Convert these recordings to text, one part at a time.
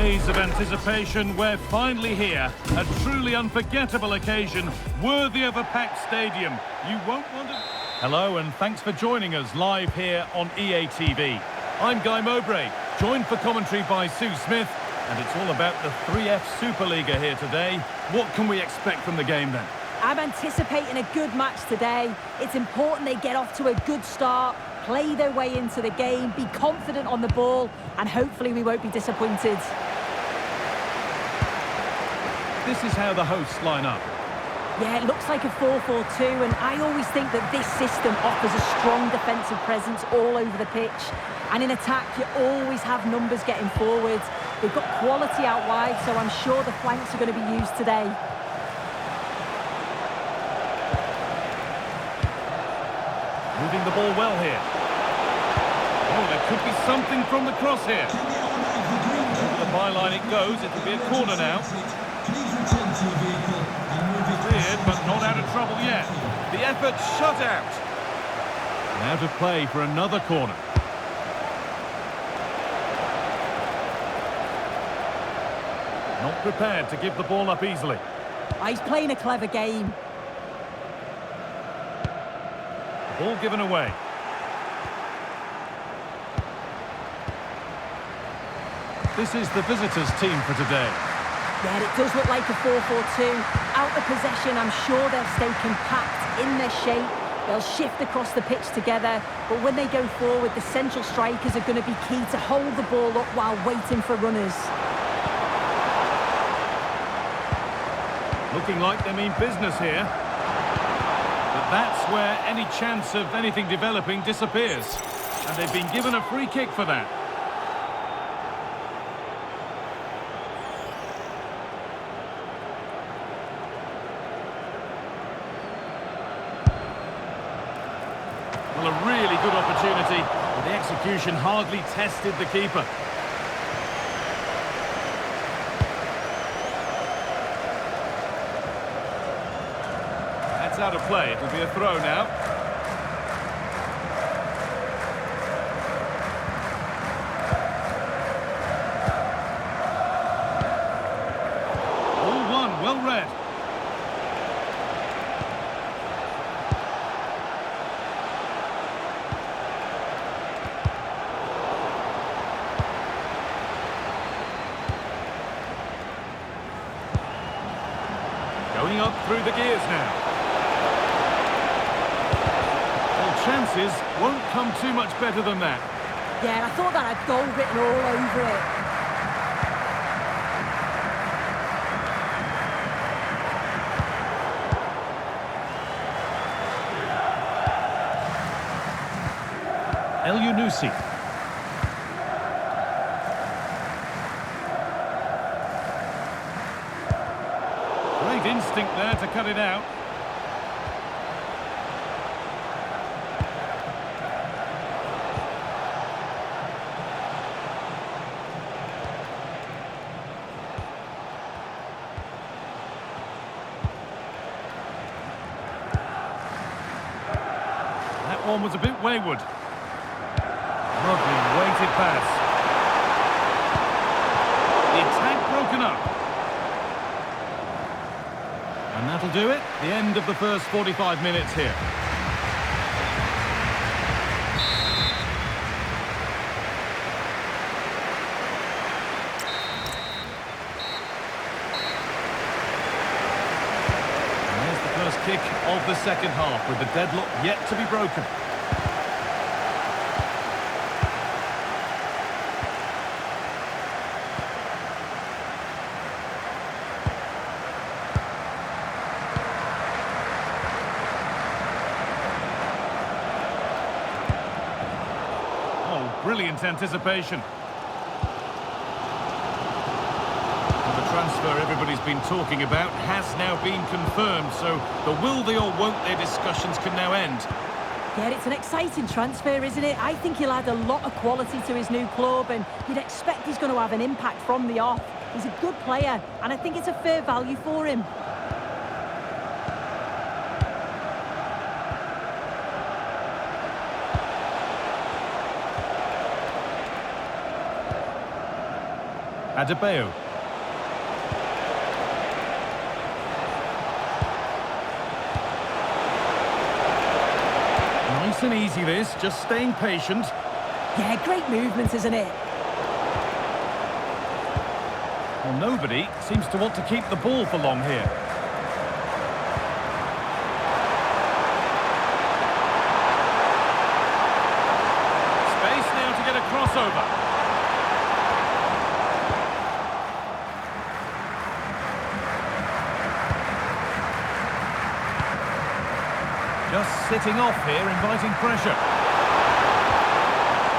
Days of anticipation, we're finally here. A truly unforgettable occasion, worthy of a packed stadium. You won't want to... Hello and thanks for joining us live here on EA TV. I'm Guy Mowbray, joined for commentary by Sue Smith, and it's all about the 3F Superliga here today. What can we expect from the game then? I'm anticipating a good match today. It's important they get off to a good start, play their way into the game, be confident on the ball, and hopefully we won't be disappointed. This is how the hosts line up. Yeah, it looks like a 4-4-2, and I always think that this system offers a strong defensive presence all over the pitch. And in attack, you always have numbers getting forward. They've got quality out wide, so I'm sure the flanks are going to be used today. Moving the ball well here. Oh, there could be something from the cross here. Over the byline it goes. It'll be a corner now. Cleared, but not out of trouble yet. The effort shut out. And out of play for another corner. Not prepared to give the ball up easily. He's playing a clever game. Ball given away. This is the visitors' team for today. Yeah, it does look like a 4-4-2. Out of possession, I'm sure they'll stay compact in their shape. They'll shift across the pitch together. But when they go forward, the central strikers are going to be key to hold the ball up while waiting for runners. Looking like they mean business here. But that's where any chance of anything developing disappears. And they've been given a free kick for that. Well, a really good opportunity, but the execution hardly tested the keeper. That's out of play. It'll be a throw now. All one, well read. Going up through the gears now. Chances won't come too much better than that. Yeah, I thought that had goal written all over it. El Yunusi. Great instinct there to cut it out. That one was a bit wayward. Lovely weighted pass. The attack broken up. And that'll do it. The end of the first 45 minutes here. Kick of the second half with the deadlock yet to be broken. Oh, brilliant anticipation. Transfer everybody's been talking about has now been confirmed, so the will they or won't they discussions can now end. Yeah, it's an exciting transfer, isn't it? I think he'll add a lot of quality to his new club, and you'd expect he's going to have an impact from the off. He's a good player, and I think it's a fair value for him. Adebayo. Nice and easy this, just staying patient. Yeah, great movement, isn't it? Well, nobody seems to want to keep the ball for long here. Space now to get a crossover. Just sitting off here, inviting pressure.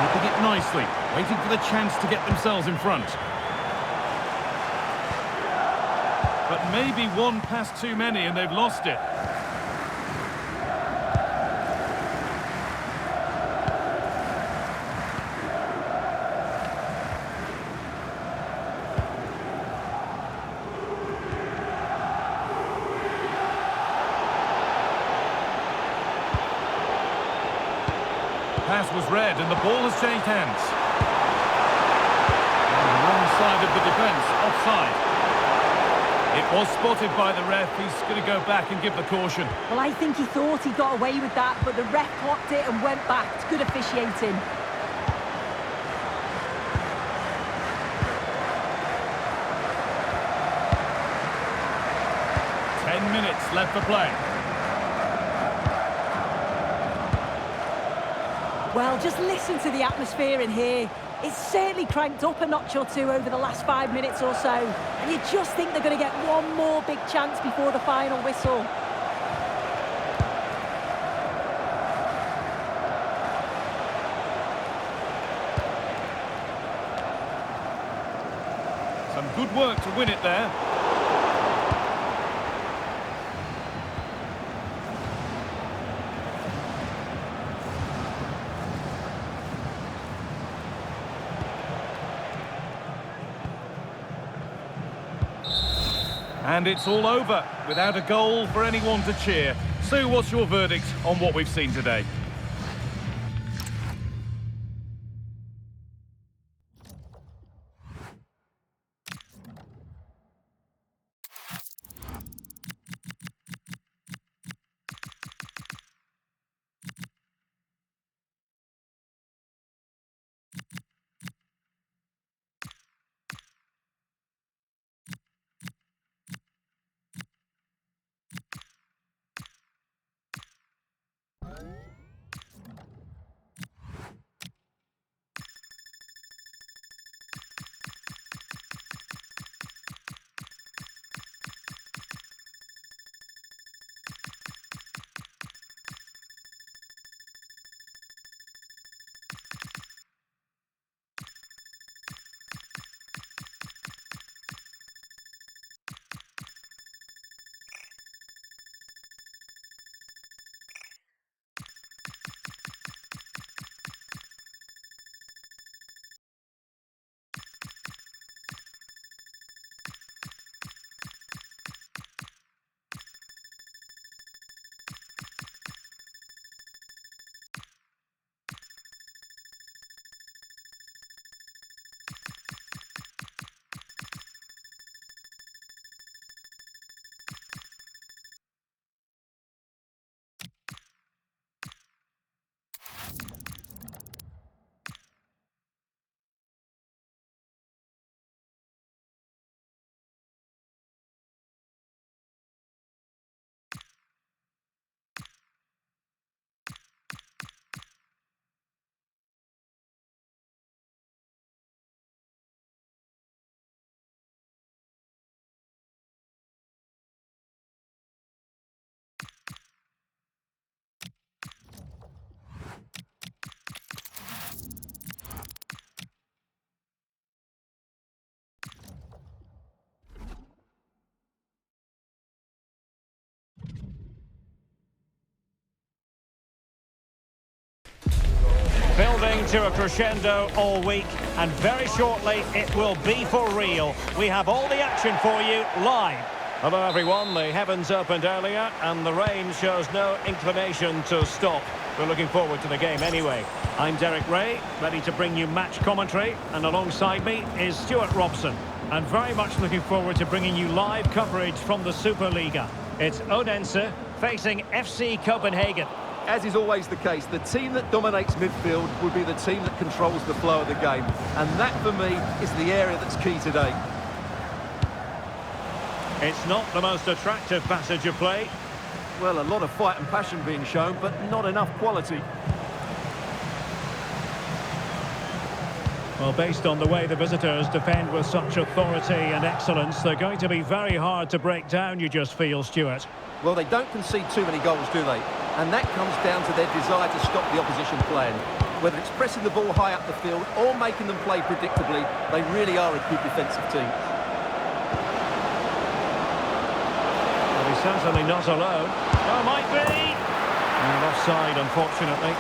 Keeping it nicely, waiting for the chance to get themselves in front. But maybe one pass too many and they've lost it. Pass was read and the ball has changed hands. On the wrong side of the defence, offside. It was spotted by the ref. He's going to go back and give the caution. Well, I think he thought he got away with that, but the ref clocked it and went back. It's good officiating. Minutes left for play. Well, just listen to the atmosphere in here. It's certainly cranked up a notch or two over the last 5 minutes or so. And you just think they're going to get one more big chance before the final whistle. Some good work to win it there. And it's all over, without a goal for anyone to cheer. Sue, what's your verdict on what we've seen today? Building to a crescendo all week, and very shortly it will be for real. We have all the action for you live. Hello everyone, the heavens opened earlier and the rain shows no inclination to stop. We're looking forward to the game anyway. I'm Derek Ray, ready to bring you match commentary, and alongside me is Stuart Robson. And very much looking forward to bringing you live coverage from the Superliga. It's Odense facing FC Copenhagen. As is always the case, the team that dominates midfield will be the team that controls the flow of the game. And that, for me, is the area that's key today. It's not the most attractive passage of play. Well, a lot of fight and passion being shown, but not enough quality. Well, based on the way the visitors defend with such authority and excellence, they're going to be very hard to break down, you just feel, Stuart. Well, they don't concede too many goals, do they? And that comes down to their desire to stop the opposition playing. Whether it's pressing the ball high up the field or making them play predictably, they really are a good defensive team. Well, he's certainly not alone. Oh, might be! And offside, unfortunately.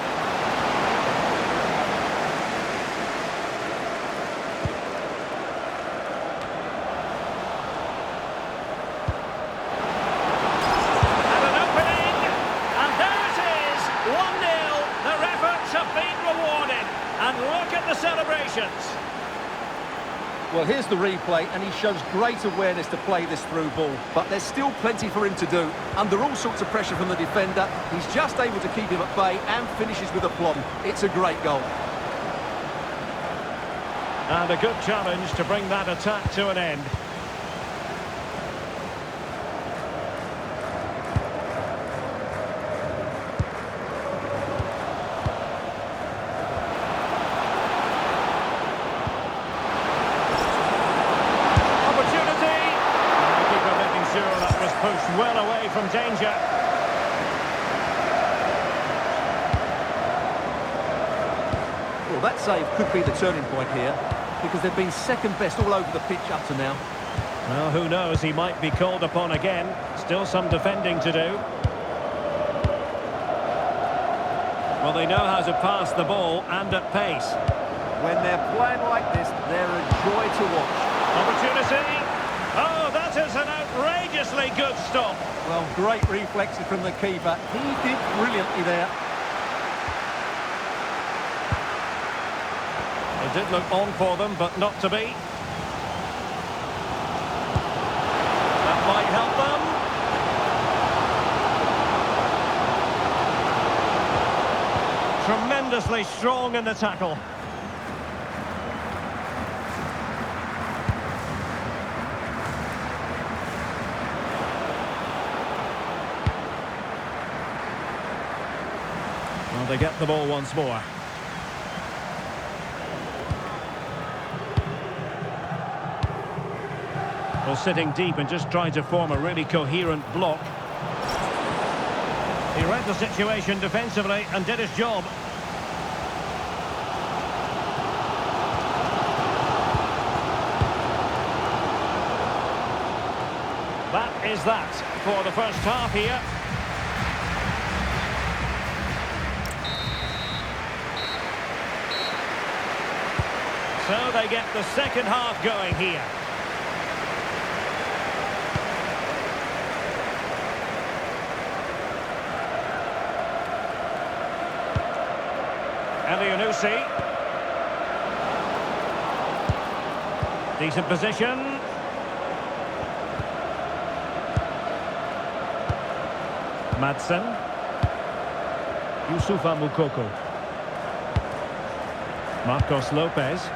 Well, here's the replay, and he shows great awareness to play this through ball. But there's still plenty for him to do. Under all sorts of pressure from the defender, he's just able to keep him at bay and finishes with aplomb. It's a great goal. And a good challenge to bring that attack to an end. Pushed well away from danger. Well, that save could be the turning point here, because they've been second best all over the pitch up to now. Well, who knows, he might be called upon again. Still some defending to do. Well, they know how to pass the ball and at pace. When they're playing like this, they're a joy to watch. Opportunity. Oh, that is an outrageously good stop. Well, great reflexes from the keeper. He did brilliantly there. It did look on for them, but not to be. That might help them. Tremendously strong in the tackle. Well, they get the ball once more. Well, sitting deep and just trying to form a really coherent block. He read the situation defensively and did his job. That is that for the first half here. So they get the second half going here. Elianusi. Decent position. Madsen. Youssoufa Moukoko. Marcos Lopez.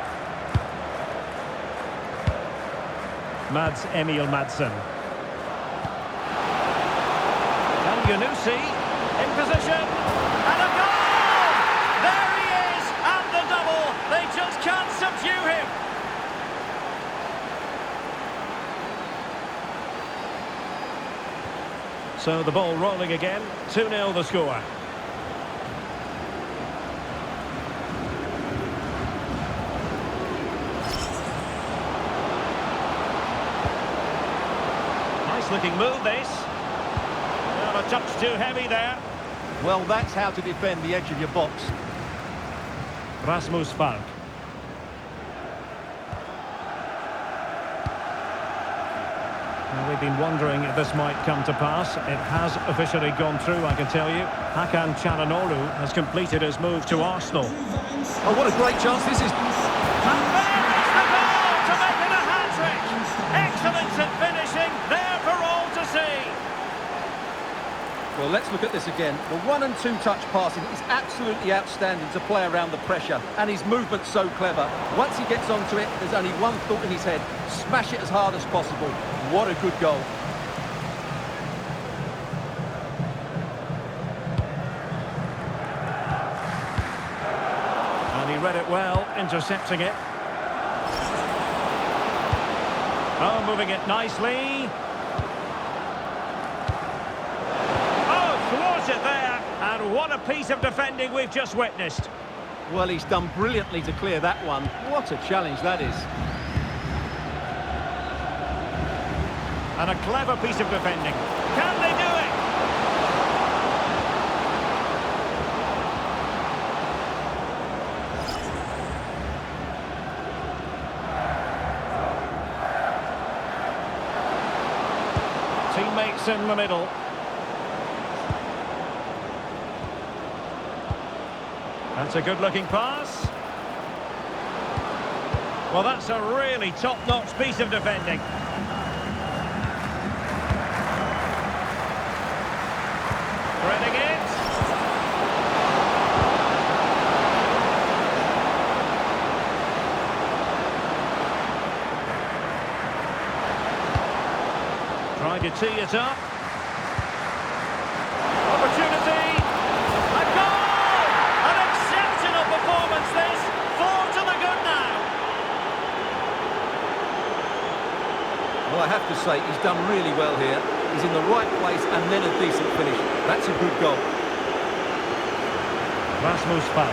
Mads Emil Madsen. Elianusi in position. And a goal! There he is! And the double! They just can't subdue him! So the ball rolling again. 2-0 the score. Looking move this. Well, a touch too heavy there. Well, that's how to defend the edge of your box. Rasmus Falk. Well, we've been wondering if this might come to pass. It has officially gone through, I can tell you. Hakan Çalhanoğlu has completed his move to Arsenal. Oh, what a great chance this is. And there is the goal to make it a hat-trick. Excellence at finishing, there for all to see. Well, let's look at this again. The 1- and 2-touch passing is absolutely outstanding to play around the pressure, and his movement's so clever. Once he gets onto it, there's only one thought in his head: smash it as hard as possible. What a good goal. And he read it well, intercepting it. Oh, moving it nicely. It there, and what a piece of defending we've just witnessed. Well, he's done brilliantly to clear that one. What a challenge that is. And a clever piece of defending. Can they do it? Teammates in the middle. That's a good-looking pass. Well, that's a really top-notch piece of defending. Threading it. Trying to tee it up. Opportunity. Performance this, 4 to the good now. Well, I have to say, he's done really well here. He's in the right place and then a decent finish. That's a good goal. Rasmus Falk.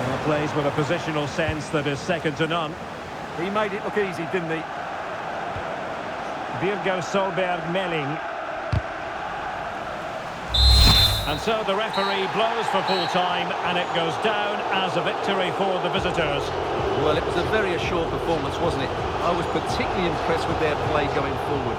Well, plays with a positional sense that is second to none. He made it look easy, didn't he? Virgo Solberg Melling. And so the referee blows for full time, and it goes down as a victory for the visitors. Well, it was a very assured performance, wasn't it? I was particularly impressed with their play going forward.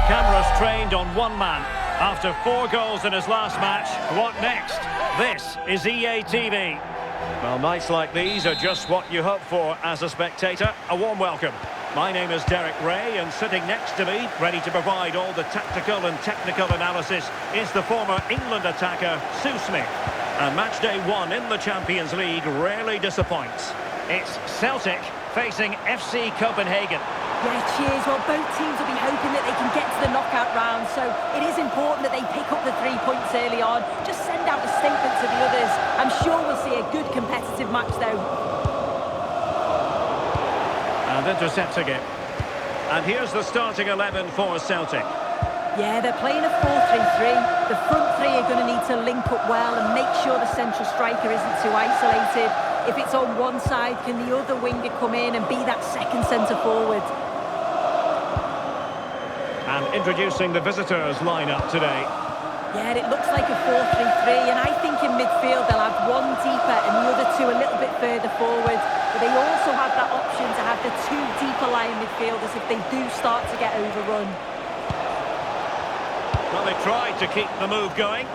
Cameras trained on one man. After 4 goals in his last match, what next? This is EA TV. Well, nights like these are just what you hope for as a spectator. A warm welcome. My name is Derek Ray, and sitting next to me, ready to provide all the tactical and technical analysis, is the former England attacker, Sue Smith. And match day 1 in the Champions League rarely disappoints. It's Celtic facing FC Copenhagen. Yeah, cheers. Well, both teams will be hoping that they can get to the knockout round, so it is important that they pick up the 3 points early on. Just send out a statement to the others. I'm sure we'll see a good competitive match, though. And intercepting it. And here's the starting 11 for Celtic. Yeah, they're playing a 4-3-3. The front three are going to need to link up well and make sure the central striker isn't too isolated. If it's on one side, can the other winger come in and be that second centre-forward? And introducing the visitors lineup today. Yeah, it looks like a 4-3-3, and I think in midfield they'll have one deeper and the other two a little bit further forward. But they also have that option to have the 2 deeper lying midfielders if they do start to get overrun. Well, they tried to keep the move going.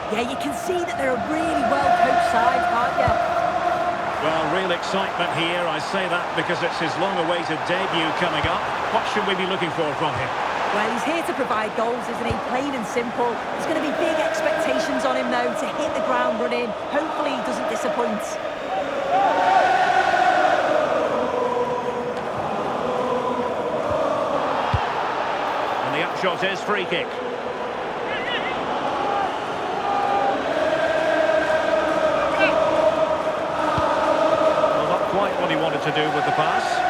Yeah, you can see that they're a really well-coached side, can't you? Well, real excitement here. I say that because it's his long-awaited debut coming up. What should we be looking for from him? Well, he's here to provide goals, isn't he? Plain and simple. There's going to be big expectations on him, though, to hit the ground running. Hopefully he doesn't disappoint. And the upshot is free kick. Well, not quite what he wanted to do with the pass.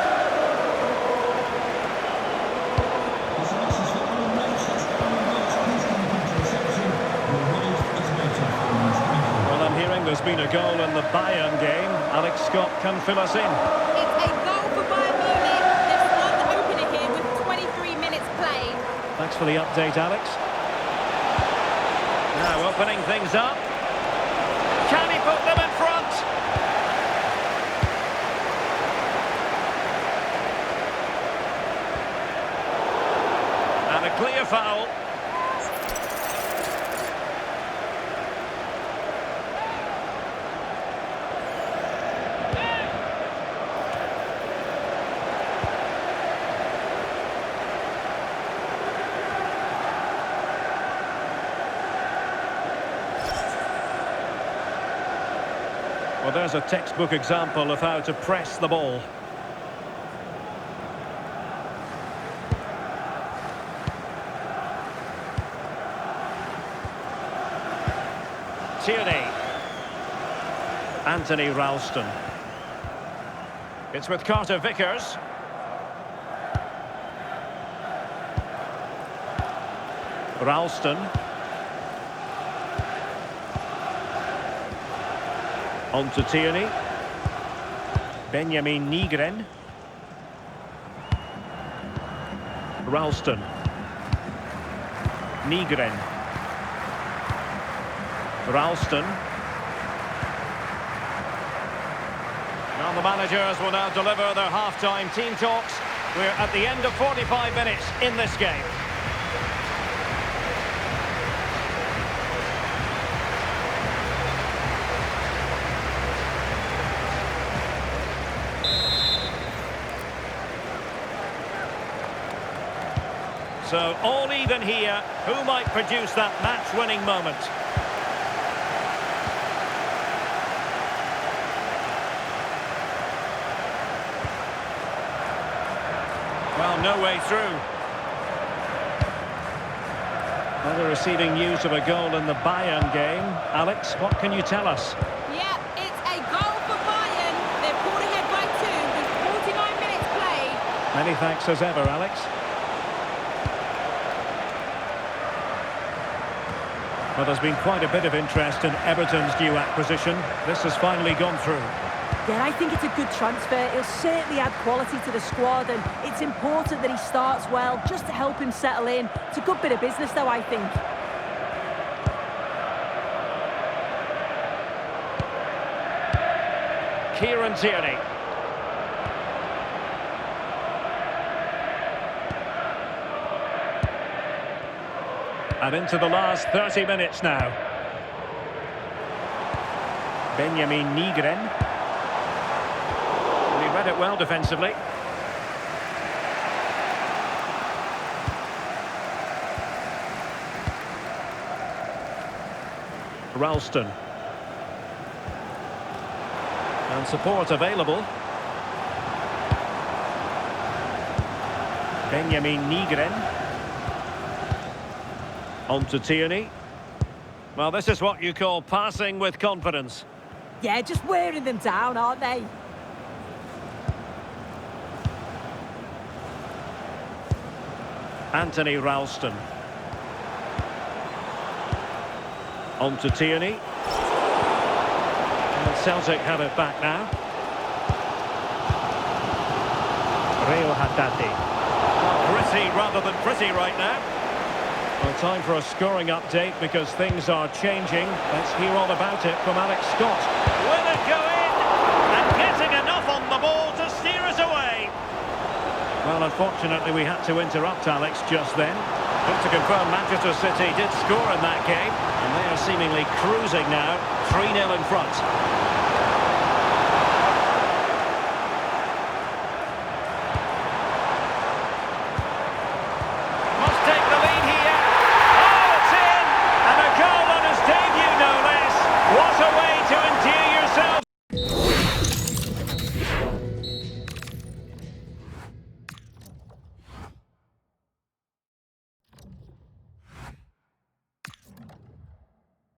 There's been a goal in the Bayern game. Alex Scott can fill us in. It's a goal for Bayern Munich. They've scored the opener here with 23 minutes played. Thanks for the update, Alex. Now opening things up. Can he put them in front? And a clear foul. Well, there's a textbook example of how to press the ball. Tierney. Anthony Ralston. It's with Carter Vickers. Ralston. On to Tierney. Benjamin Nygren. Ralston. Nygren. Ralston. Now the managers will now deliver their half-time team talks. We're at the end of 45 minutes in this game. So, all even here. Who might produce that match-winning moment? Well, no way through. Well, we're receiving news of a goal in the Bayern game. Alex, what can you tell us? Yeah, it's a goal for Bayern. They're pulled ahead by 2 with 49 minutes played. Many thanks as ever, Alex. Well, there's been quite a bit of interest in Everton's new acquisition. This has finally gone through. Yeah, I think it's a good transfer. He'll certainly add quality to the squad, and it's important that he starts well, just to help him settle in. It's a good bit of business, though, I think. Kieran Tierney. And into the last 30 minutes now. Benjamin Nygren. He read it well defensively. Ralston. And support available. Benjamin Nygren. On to Tierney. Well, this is what you call passing with confidence. Yeah, just wearing them down, aren't they? Anthony Ralston. On to Tierney. And Celtic have it back now. Rio Haddadi. Gritty rather than pretty right now. Well, time for a scoring update because things are changing. Let's hear all about it from Alex Scott. Will it go in? And getting enough on the ball to steer us away. Well, unfortunately, we had to interrupt Alex just then. But to confirm, Manchester City did score in that game, and they are seemingly cruising now, 3-0 in front.